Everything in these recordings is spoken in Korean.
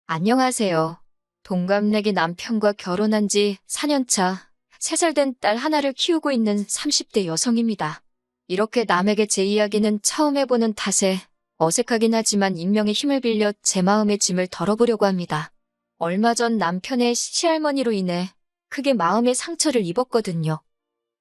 안녕하세요. 동갑내기 남편과 결혼한 지 4년 차, 3살 된 딸 하나를 키우고 있는 30대 여성입니다. 이렇게 남에게 제 이야기는 처음 해보는 탓에 어색하긴 하지만 익명의 힘을 빌려 제 마음의 짐을 덜어보려고 합니다. 얼마 전 남편의 시할머니로 인해 크게 마음의 상처를 입었거든요.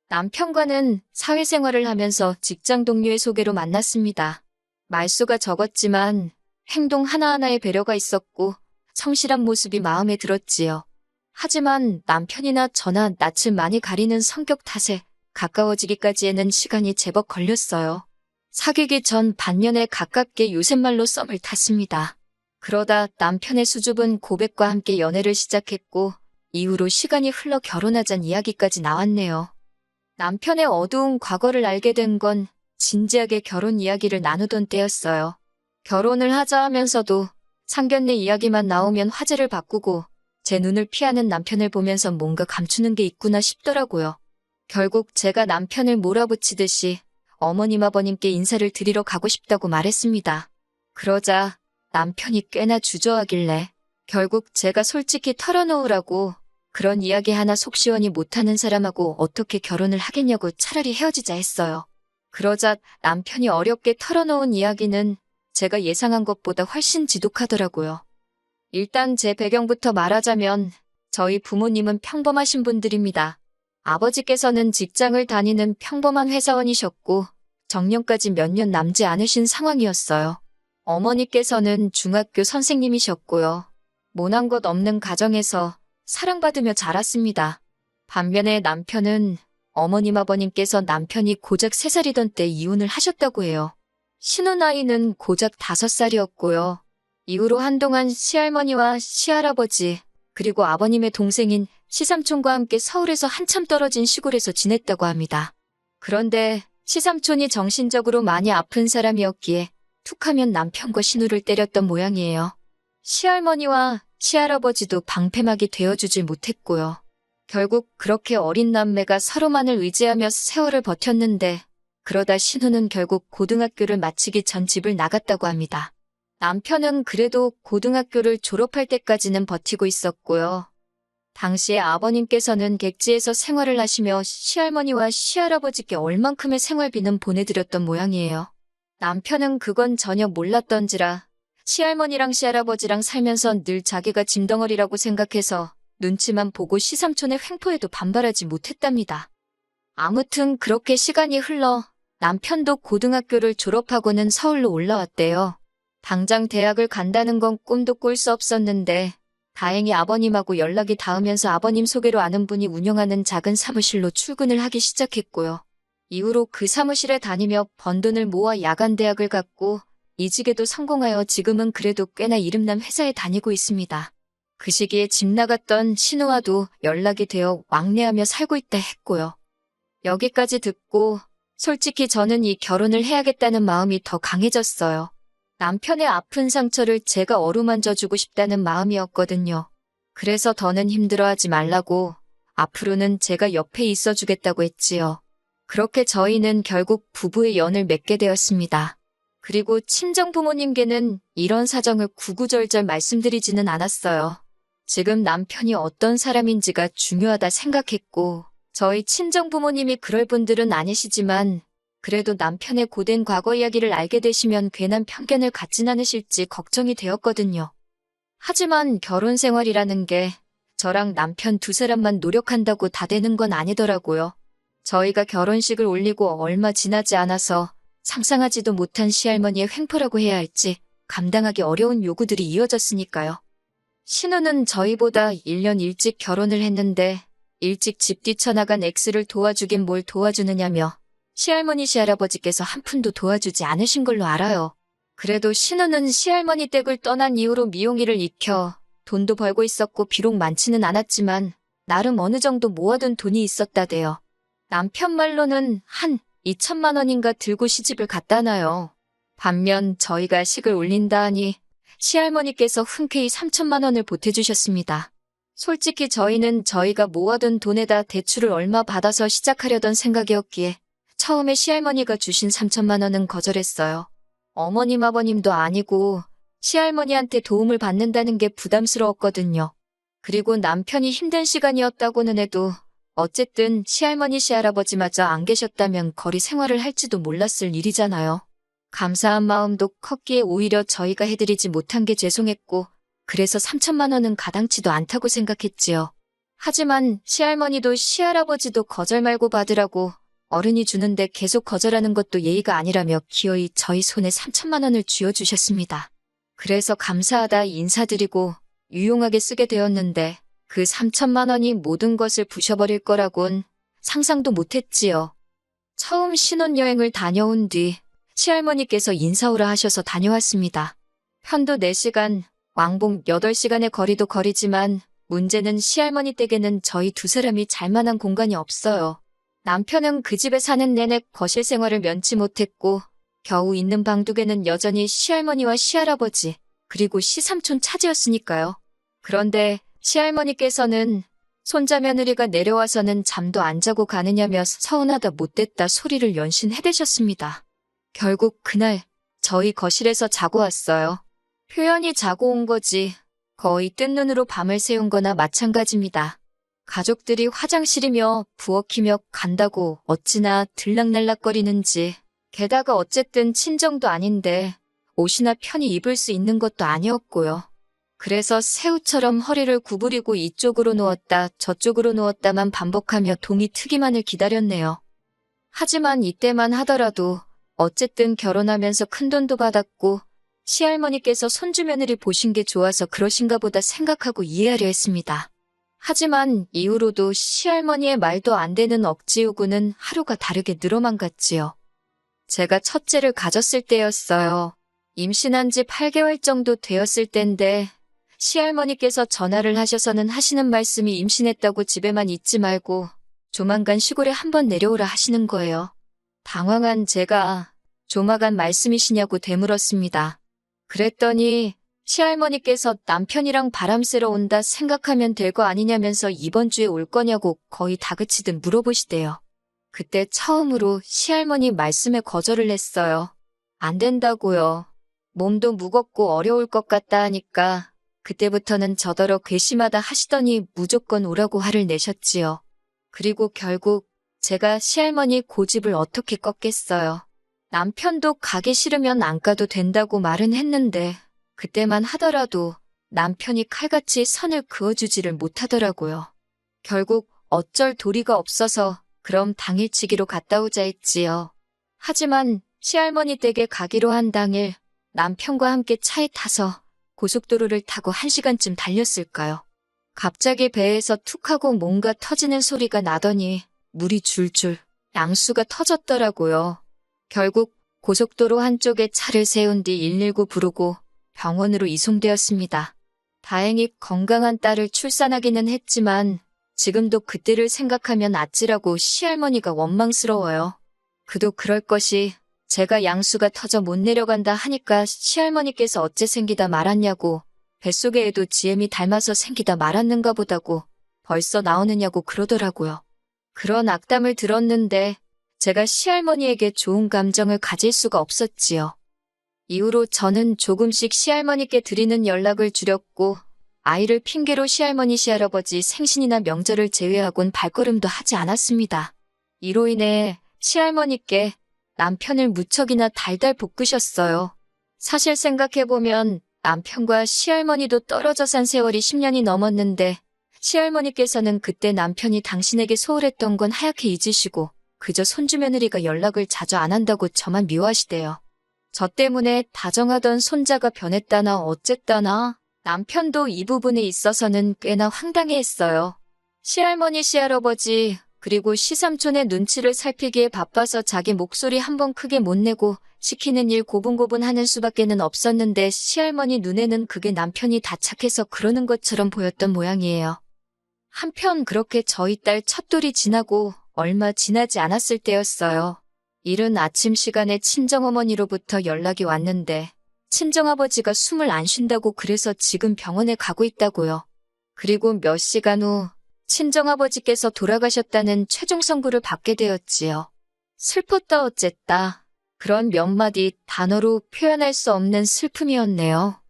남편과는 사회생활을 하면서 직장 동료의 소개로 만났습니다. 말수가 적었지만 행동 하나하나에 배려가 있었고 성실한 모습이 마음에 들었지요. 하지만 남편이나 저나 낯을 많이 가리는 성격 탓에 가까워지기까지에는 시간이 제법 걸렸어요. 사귀기 전 반년에 가깝게 요새말로 썸을 탔습니다. 그러다 남편의 수줍은 고백과 함께 연애를 시작했고 이후로 시간이 흘러 결혼하자는 이야기까지 나왔네요. 남편의 어두운 과거를 알게 된 건 진지하게 결혼 이야기를 나누던 때였어요. 결혼을 하자 하면서도 상견례 이야기만 나오면 화제를 바꾸고 제 눈을 피하는 남편을 보면서 뭔가 감추는 게 있구나 싶더라고요. 결국 제가 남편을 몰아붙이듯이 어머님 아버님께 인사를 드리러 가고 싶다고 말했습니다. 그러자 남편이 꽤나 주저하길래 결국 제가 솔직히 털어놓으라고 그런 이야기 하나 속 시원히 못하는 사람하고 어떻게 결혼을 하겠냐고 차라리 헤어지자 했어요. 그러자 남편이 어렵게 털어놓은 이야기는 제가 예상한 것보다 훨씬 지독하더라고요. 일단 제 배경부터 말하자면 저희 부모님은 평범하신 분들입니다. 아버지께서는 직장을 다니는 평범한 회사원이셨고 정년까지 몇 년 남지 않으신 상황이었어요. 어머니께서는 중학교 선생님이셨고요. 모난 것 없는 가정에서 사랑받으며 자랐습니다. 반면에 남편은 어머님 아버님께서 남편이 고작 3살이던 때 이혼을 하셨다고 해요. 신혼 나이는 고작 5살이었고요. 이후로 한동안 시할머니와 시할아버지 그리고 아버님의 동생인 시삼촌과 함께 서울에서 한참 떨어진 시골에서 지냈다고 합니다. 그런데 시삼촌이 정신적으로 많이 아픈 사람이었기에 툭하면 남편과 신우를 때렸던 모양이에요. 시할머니와 시할아버지도 방패막이 되어주질 못했고요. 결국 그렇게 어린 남매가 서로만을 의지하며 세월을 버텼는데 그러다 신우는 결국 고등학교를 마치기 전 집을 나갔다고 합니다. 남편은 그래도 고등학교를 졸업할 때까지는 버티고 있었고요. 당시에 아버님께서는 객지에서 생활을 하시며 시할머니와 시할아버지께 얼만큼의 생활비는 보내드렸던 모양이에요. 남편은 그건 전혀 몰랐던지라 시할머니랑 시할아버지랑 살면서 늘 자기가 짐덩어리라고 생각해서 눈치만 보고 시삼촌의 횡포에도 반발하지 못했답니다. 아무튼 그렇게 시간이 흘러 남편도 고등학교를 졸업하고는 서울로 올라왔대요. 당장 대학을 간다는 건 꿈도 꿀 수 없었는데 다행히 아버님하고 연락이 닿으면서 아버님 소개로 아는 분이 운영하는 작은 사무실로 출근을 하기 시작했고요. 이후로 그 사무실에 다니며 번 돈을 모아 야간 대학을 갔고 이직에도 성공하여 지금은 그래도 꽤나 이름난 회사에 다니고 있습니다. 그 시기에 집 나갔던 신우와도 연락이 되어 왕래하며 살고 있다 했고요. 여기까지 듣고 솔직히 저는 이 결혼을 해야겠다는 마음이 더 강해졌어요. 남편의 아픈 상처를 제가 어루만져주고 싶다는 마음이었거든요. 그래서 더는 힘들어하지 말라고 앞으로는 제가 옆에 있어주겠다고 했지요. 그렇게 저희는 결국 부부의 연을 맺게 되었습니다. 그리고 친정 부모님께는 이런 사정을 구구절절 말씀드리지는 않았어요. 지금 남편이 어떤 사람인지가 중요하다 생각했고 저희 친정 부모님이 그럴 분들은 아니시지만 그래도 남편의 고된 과거 이야기를 알게 되시면 괜한 편견을 갖진 않으실지 걱정이 되었거든요. 하지만 결혼 생활이라는 게 저랑 남편 2사람만 노력한다고 다 되는 건 아니더라고요. 저희가 결혼식을 올리고 얼마 지나지 않아서 상상하지도 못한 시할머니의 횡포라고 해야 할지 감당하기 어려운 요구들이 이어졌으니까요. 신우는 저희보다 1년 일찍 결혼을 했는데 일찍 집 뛰쳐나간 X를 도와주긴 뭘 도와주느냐며 시할머니 시할아버지께서 한 푼도 도와주지 않으신 걸로 알아요. 그래도 신우는 시할머니 댁을 떠난 이후로 미용일을 익혀 돈도 벌고 있었고 비록 많지는 않았지만 나름 어느 정도 모아둔 돈이 있었다대요. 남편 말로는 한 2천만 원인가 들고 시집을 갔다나요. 반면 저희가 식을 올린다 하니 시할머니께서 흔쾌히 3천만 원을 보태주셨습니다. 솔직히 저희는 저희가 모아둔 돈에다 대출을 얼마 받아서 시작하려던 생각이었기에 처음에 시할머니가 주신 3천만 원은 거절했어요. 어머님 아버님도 아니고 시할머니한테 도움을 받는다는 게 부담스러웠거든요. 그리고 남편이 힘든 시간이었다고는 해도 어쨌든 시할머니 시할아버지마저 안 계셨다면 거리 생활을 할지도 몰랐을 일이잖아요. 감사한 마음도 컸기에 오히려 저희가 해드리지 못한 게 죄송했고 그래서 3천만 원은 가당치도 않다고 생각했지요. 하지만 시할머니도 시할아버지도 거절 말고 받으라고 어른이 주는데 계속 거절하는 것도 예의가 아니라며 기어이 저희 손에 3천만 원을 쥐어주셨습니다. 그래서 감사하다 인사드리고 유용하게 쓰게 되었는데 그 3천만 원이 모든 것을 부셔버릴 거라곤 상상도 못했지요. 처음 신혼여행을 다녀온 뒤 시할머니께서 인사오라 하셔서 다녀왔습니다. 편도 4시간, 왕복 8시간의 거리도 거리지만 문제는 시할머니 댁에는 저희 두 사람이 잘 만한 공간이 없어요. 남편은 그 집에 사는 내내 거실 생활을 면치 못했고 겨우 있는 방 2개는 여전히 시할머니와 시할아버지 그리고 시삼촌 차지였으니까요. 그런데 시할머니께서는 손자 며느리가 내려와서는 잠도 안 자고 가느냐며 서운하다 못됐다 소리를 연신 해대셨습니다. 결국 그날 저희 거실에서 자고 왔어요. 표현이 자고 온 거지 거의 뜬 눈으로 밤을 새운 거나 마찬가지입니다. 가족들이 화장실이며 부엌이며 간다고 어찌나 들락날락거리는지 게다가 어쨌든 친정도 아닌데 옷이나 편히 입을 수 있는 것도 아니었고요. 그래서 새우처럼 허리를 구부리고 이쪽으로 누웠다 저쪽으로 누웠다만 반복하며 동이 트기만을 기다렸네요. 하지만 이때만 하더라도 어쨌든 결혼하면서 큰돈도 받았고 시할머니께서 손주 며느리 보신 게 좋아서 그러신가 보다 생각하고 이해하려 했습니다. 하지만 이후로도 시할머니의 말도 안 되는 억지 요구는 하루가 다르게 늘어만 갔지요. 제가 첫째를 가졌을 때였어요. 임신한 지 8개월 정도 되었을 때인데 시할머니께서 전화를 하셔서는 하시는 말씀이 임신했다고 집에만 있지 말고 조만간 시골에 한번 내려오라 하시는 거예요. 당황한 제가 조만간 말씀이시냐고 되물었습니다. 그랬더니 시할머니께서 남편이랑 바람 쐬러 온다 생각하면 될 거 아니냐면서 이번 주에 올 거냐고 거의 다그치듯 물어보시대요. 그때 처음으로 시할머니 말씀에 거절을 했어요. 안 된다고요. 몸도 무겁고 어려울 것 같다 하니까 그때부터는 저더러 괘씸하다 하시더니 무조건 오라고 화를 내셨지요. 그리고 결국 제가 시할머니 고집을 어떻게 꺾겠어요. 남편도 가기 싫으면 안 가도 된다고 말은 했는데 그때만 하더라도 남편이 칼같이 선을 그어주지를 못하더라고요. 결국 어쩔 도리가 없어서 그럼 당일치기로 갔다 오자 했지요. 하지만 시할머니 댁에 가기로 한 당일 남편과 함께 차에 타서 고속도로를 타고 1시간쯤 달렸을까요? 갑자기 배에서 툭 하고 뭔가 터지는 소리가 나더니 물이 줄줄 양수가 터졌더라고요. 결국 고속도로 한쪽에 차를 세운 뒤 119 부르고 병원으로 이송되었습니다. 다행히 건강한 딸을 출산하기는 했지만 지금도 그때를 생각하면 아찔하고 시할머니가 원망스러워요. 그도 그럴 것이 제가 양수가 터져 못 내려간다 하니까 시할머니께서 어째 생기다 말았냐고 뱃속에 애도 지엠이 닮아서 생기다 말았는가 보다고 벌써 나오느냐고 그러더라고요. 그런 악담을 들었는데 제가 시할머니에게 좋은 감정을 가질 수가 없었지요. 이후로 저는 조금씩 시할머니께 드리는 연락을 줄였고 아이를 핑계로 시할머니 시할아버지 생신이나 명절을 제외하곤 발걸음도 하지 않았습니다. 이로 인해 시할머니께 남편을 무척이나 달달 볶으셨어요. 사실 생각해보면 남편과 시할머니도 떨어져 산 세월이 10년이 넘었는데 시할머니께서는 그때 남편이 당신에게 소홀했던 건 하얗게 잊으시고 그저 손주 며느리가 연락을 자주 안 한다고 저만 미워하시대요. 저 때문에 다정하던 손자가 변했다나 어쨌다나 남편도 이 부분에 있어서는 꽤나 황당해했어요. 시할머니 시할아버지 그리고 시삼촌의 눈치를 살피기에 바빠서 자기 목소리 한 번 크게 못 내고 시키는 일 고분고분하는 수밖에는 없었는데 시할머니 눈에는 그게 남편이 다 착해서 그러는 것처럼 보였던 모양이에요. 한편 그렇게 저희 딸 첫돌이 지나고 얼마 지나지 않았을 때였어요. 이른 아침 시간에 친정어머니로부터 연락이 왔는데 친정아버지가 숨을 안 쉰다고 그래서 지금 병원에 가고 있다고요. 그리고 몇 시간 후 친정아버지께서 돌아가셨다는 최종 선고를 받게 되었지요. 슬펐다 어쨌다. 그런 몇 마디 단어로 표현할 수 없는 슬픔이었네요.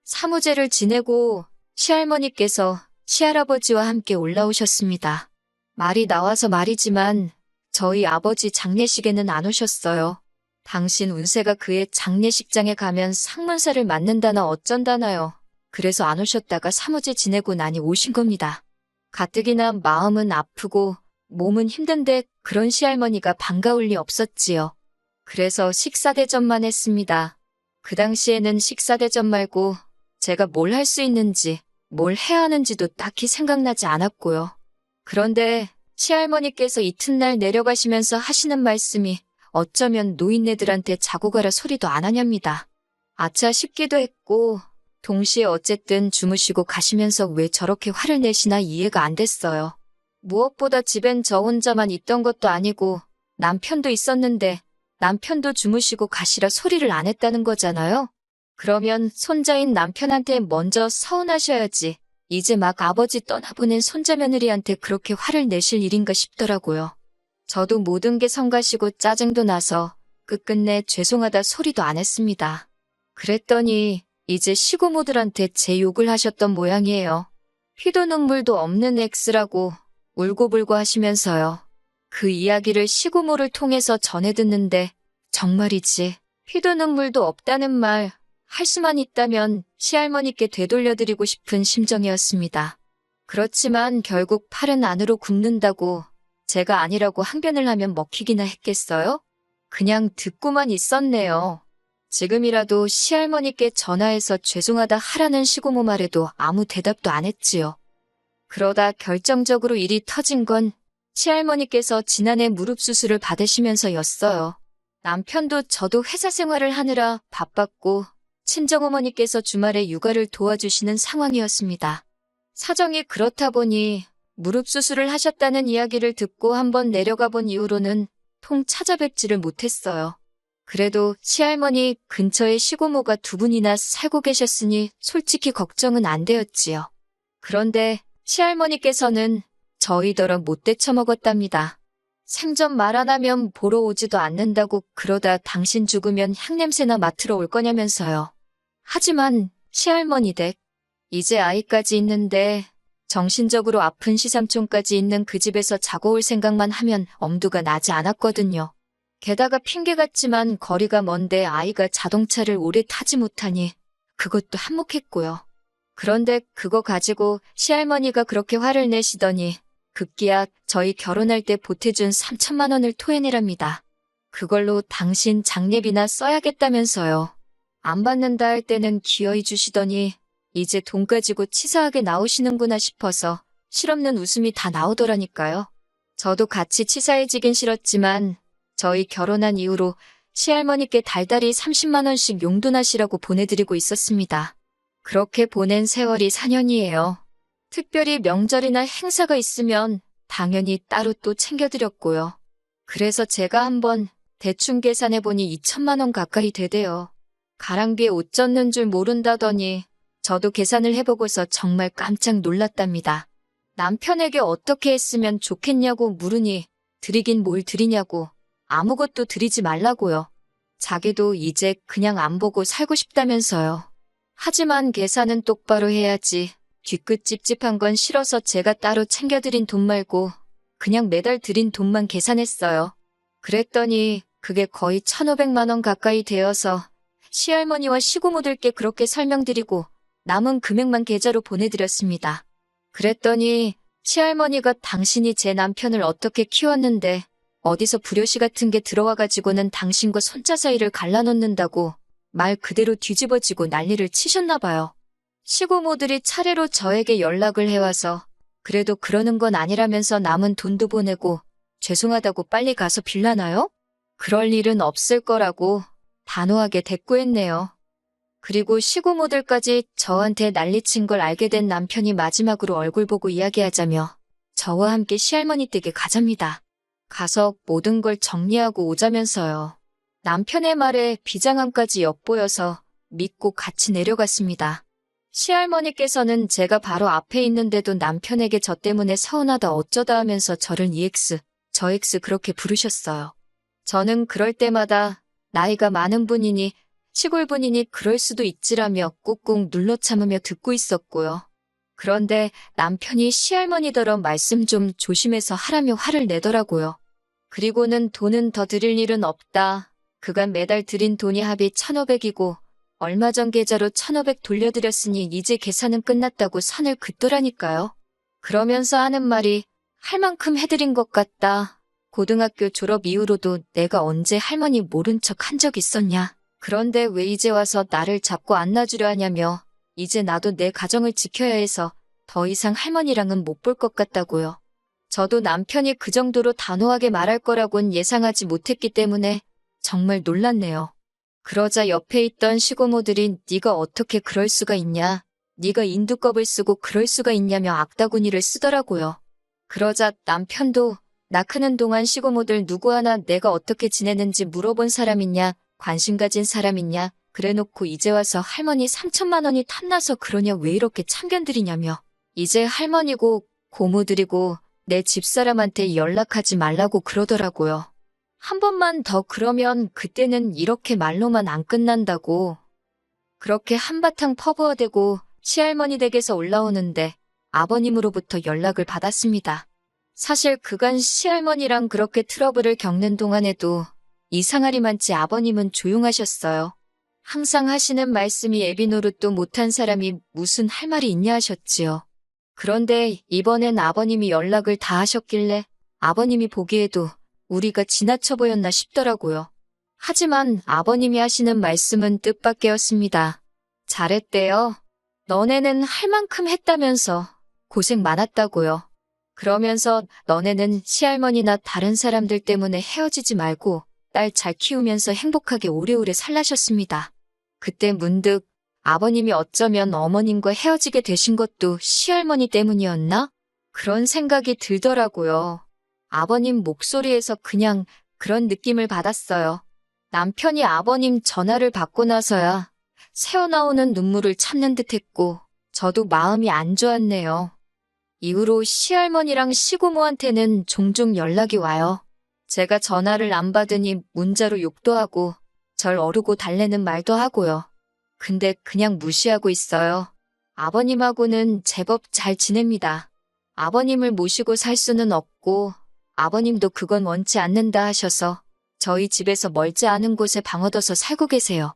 사무제를 지내고 시할머니께서 시할아버지와 함께 올라오셨습니다. 말이 나와서 말이지만 저희 아버지 장례식에는 안 오셨어요. 당신 운세가 그의 장례식장에 가면 상문사를 맞는다나 어쩐다나요. 그래서 안 오셨다가 사무제 지내고 나니 오신 겁니다. 가뜩이나 마음은 아프고 몸은 힘든데 그런 시할머니가 반가울 리 없었지요. 그래서 식사대접만 했습니다. 그 당시에는 식사대접 말고 제가 뭘 할 수 있는지, 뭘 해야 하는지도 딱히 생각나지 않았고요. 그런데 시할머니께서 이튿날 내려가시면서 하시는 말씀이 어쩌면 노인네들한테 자고 가라 소리도 안 하냐입니다. 아차 싶기도 했고 동시에 어쨌든 주무시고 가시면서 왜 저렇게 화를 내시나 이해가 안 됐어요. 무엇보다 집엔 저 혼자만 있던 것도 아니고 남편도 있었는데 남편도 주무시고 가시라 소리를 안 했다는 거잖아요. 그러면 손자인 남편한테 먼저 서운하셔야지. 이제 막 아버지 떠나보낸 손자 며느리한테 그렇게 화를 내실 일인가 싶더라고요. 저도 모든 게 성가시고 짜증도 나서 끝끝내 죄송하다 소리도 안 했습니다. 그랬더니 이제 시고모들한테 제 욕을 하셨던 모양이에요. 피도 눈물도 없는 X라고 울고불고 하시면서요. 그 이야기를 시고모를 통해서 전해 듣는데 정말이지 피도 눈물도 없다는 말 할 수만 있다면 시할머니께 되돌려드리고 싶은 심정이었습니다. 그렇지만 결국 팔은 안으로 굽는다고 제가 아니라고 항변을 하면 먹히기나 했겠어요? 그냥 듣고만 있었네요. 지금이라도 시할머니께 전화해서 죄송하다 하라는 시고모 말에도 아무 대답도 안 했지요. 그러다 결정적으로 일이 터진 건 시할머니께서 지난해 무릎 수술을 받으시면서였어요. 남편도 저도 회사 생활을 하느라 바빴고 친정어머니께서 주말에 육아를 도와주시는 상황이었습니다. 사정이 그렇다 보니 무릎 수술을 하셨다는 이야기를 듣고 한번 내려가 본 이후로는 통 찾아뵙지를 못했어요. 그래도 시할머니 근처에 시고모가 두 분이나 살고 계셨으니 솔직히 걱정은 안 되었지요. 그런데 시할머니께서는 저희더러 못 대처먹었답니다. 생전 말 안 하면 보러 오지도 않는다고 그러다 당신 죽으면 향냄새나 맡으러 올 거냐면서요. 하지만 시할머니 댁 이제 아이까지 있는데 정신적으로 아픈 시삼촌까지 있는 그 집에서 자고 올 생각만 하면 엄두가 나지 않았거든요. 게다가 핑계 같지만 거리가 먼데 아이가 자동차를 오래 타지 못하니 그것도 한몫했고요. 그런데 그거 가지고 시할머니가 그렇게 화를 내시더니 급기야 저희 결혼할 때 보태준 3천만 원을 토해내랍니다. 그걸로 당신 장례비나 써야겠다면서요. 안 받는다 할 때는 기어이 주시더니 이제 돈 가지고 치사하게 나오시는구나 싶어서 실없는 웃음이 다 나오더라니까요. 저도 같이 치사해지긴 싫었지만 저희 결혼한 이후로 시할머니께 달달이 30만 원씩 용돈하시라고 보내드리고 있었습니다. 그렇게 보낸 세월이 4년이에요. 특별히 명절이나 행사가 있으면 당연히 따로 또 챙겨드렸고요. 그래서 제가 한번 대충 계산해보니 2천만 원 가까이 되대요. 가랑비에 옷 젖는 줄 모른다더니 저도 계산을 해보고서 정말 깜짝 놀랐답니다. 남편에게 어떻게 했으면 좋겠냐고 물으니 드리긴 뭘 드리냐고 아무것도 드리지 말라고요. 자기도 이제 그냥 안 보고 살고 싶다면서요. 하지만 계산은 똑바로 해야지. 뒤끝 찝찝한 건 싫어서 제가 따로 챙겨드린 돈 말고 그냥 매달 드린 돈만 계산했어요. 그랬더니 그게 거의 1,500만 원 가까이 되어서 시할머니와 시고모들께 그렇게 설명드리고 남은 금액만 계좌로 보내드렸습니다. 그랬더니 시할머니가 당신이 제 남편을 어떻게 키웠는데 어디서 불효시 같은 게 들어와가지고는 당신과 손자 사이를 갈라놓는다고 말 그대로 뒤집어지고 난리를 치셨나 봐요. 시고모들이 차례로 저에게 연락을 해와서 그래도 그러는 건 아니라면서 남은 돈도 보내고 죄송하다고 빨리 가서 빌라나요? 그럴 일은 없을 거라고 단호하게 대꾸했네요. 그리고 시고모들까지 저한테 난리친 걸 알게 된 남편이 마지막으로 얼굴 보고 이야기하자며 저와 함께 시할머니 댁에 가자입니다. 가서 모든 걸 정리하고 오자면서요. 남편의 말에 비장함까지 엿보여서 믿고 같이 내려갔습니다. 시할머니께서는 제가 바로 앞에 있는데도 남편에게 저 때문에 서운하다 어쩌다 하면서 저를 EX, 저 X 그렇게 부르셨어요. 저는 그럴 때마다 나이가 많은 분이니 시골분이니 그럴 수도 있지라며 꾹꾹 눌러 참으며 듣고 있었고요. 그런데 남편이 시할머니더러 말씀 좀 조심해서 하라며 화를 내더라고요. 그리고는 돈은 더 드릴 일은 없다. 그간 매달 드린 돈이 합이 1,500이고 얼마 전 계좌로 1,500 돌려드렸으니 이제 계산은 끝났다고 선을 긋더라니까요. 그러면서 하는 말이 할 만큼 해드린 것 같다. 고등학교 졸업 이후로도 내가 언제 할머니 모른 척 한 적 있었냐. 그런데 왜 이제 와서 나를 잡고 안 놔주려 하냐며 이제 나도 내 가정을 지켜야 해서 더 이상 할머니랑은 못 볼 것 같다고요. 저도 남편이 그 정도로 단호하게 말할 거라곤 예상하지 못했기 때문에 정말 놀랐네요. 그러자 옆에 있던 시고모들이 네가 어떻게 그럴 수가 있냐. 네가 인두껍을 쓰고 그럴 수가 있냐며 악다구니를 쓰더라고요. 그러자 남편도 나 크는 동안 시고모들 누구 하나 내가 어떻게 지내는지 물어본 사람 있냐, 관심 가진 사람 있냐, 그래놓고 이제 와서 할머니 3천만 원이 탐나서 그러냐 왜 이렇게 참견들이냐며 이제 할머니고 고모들이고 내 집사람한테 연락하지 말라고 그러더라고요. 한 번만 더 그러면 그때는 이렇게 말로만 안 끝난다고. 그렇게 한바탕 퍼부어대고 시할머니 댁에서 올라오는데 아버님으로부터 연락을 받았습니다. 사실 그간 시할머니랑 그렇게 트러블을 겪는 동안에도 이상하리만치 아버님은 조용하셨어요. 항상 하시는 말씀이 애비 노릇도 못한 사람이 무슨 할 말이 있냐 하셨지요. 그런데 이번엔 아버님이 연락을 다 하셨길래 아버님이 보기에도 우리가 지나쳐 보였나 싶더라고요. 하지만 아버님이 하시는 말씀은 뜻밖이었습니다. 잘했대요. 너네는 할 만큼 했다면서 고생 많았다고요. 그러면서 너네는 시할머니나 다른 사람들 때문에 헤어지지 말고 딸 잘 키우면서 행복하게 오래오래 살라셨습니다. 그때 문득 아버님이 어쩌면 어머님과 헤어지게 되신 것도 시할머니 때문이었나? 그런 생각이 들더라고요. 아버님 목소리에서 그냥 그런 느낌을 받았어요. 남편이 아버님 전화를 받고 나서야 새어나오는 눈물을 참는 듯했고 저도 마음이 안 좋았네요. 이후로 시할머니랑 시고모한테는 종종 연락이 와요. 제가 전화를 안 받으니 문자로 욕도 하고 절 어르고 달래는 말도 하고요. 근데 그냥 무시하고 있어요. 아버님하고는 제법 잘 지냅니다. 아버님을 모시고 살 수는 없고 아버님도 그건 원치 않는다 하셔서 저희 집에서 멀지 않은 곳에 방 얻어서 살고 계세요.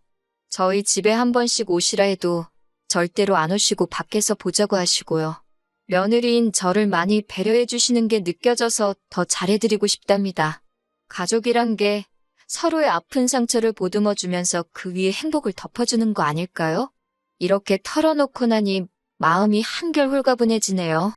저희 집에 한 번씩 오시라 해도 절대로 안 오시고 밖에서 보자고 하시고요. 며느리인 저를 많이 배려해 주시는 게 느껴져서 더 잘해드리고 싶답니다. 가족이란 게 서로의 아픈 상처를 보듬어 주면서 그 위에 행복을 덮어주는 거 아닐까요? 이렇게 털어놓고 나니 마음이 한결 홀가분해지네요.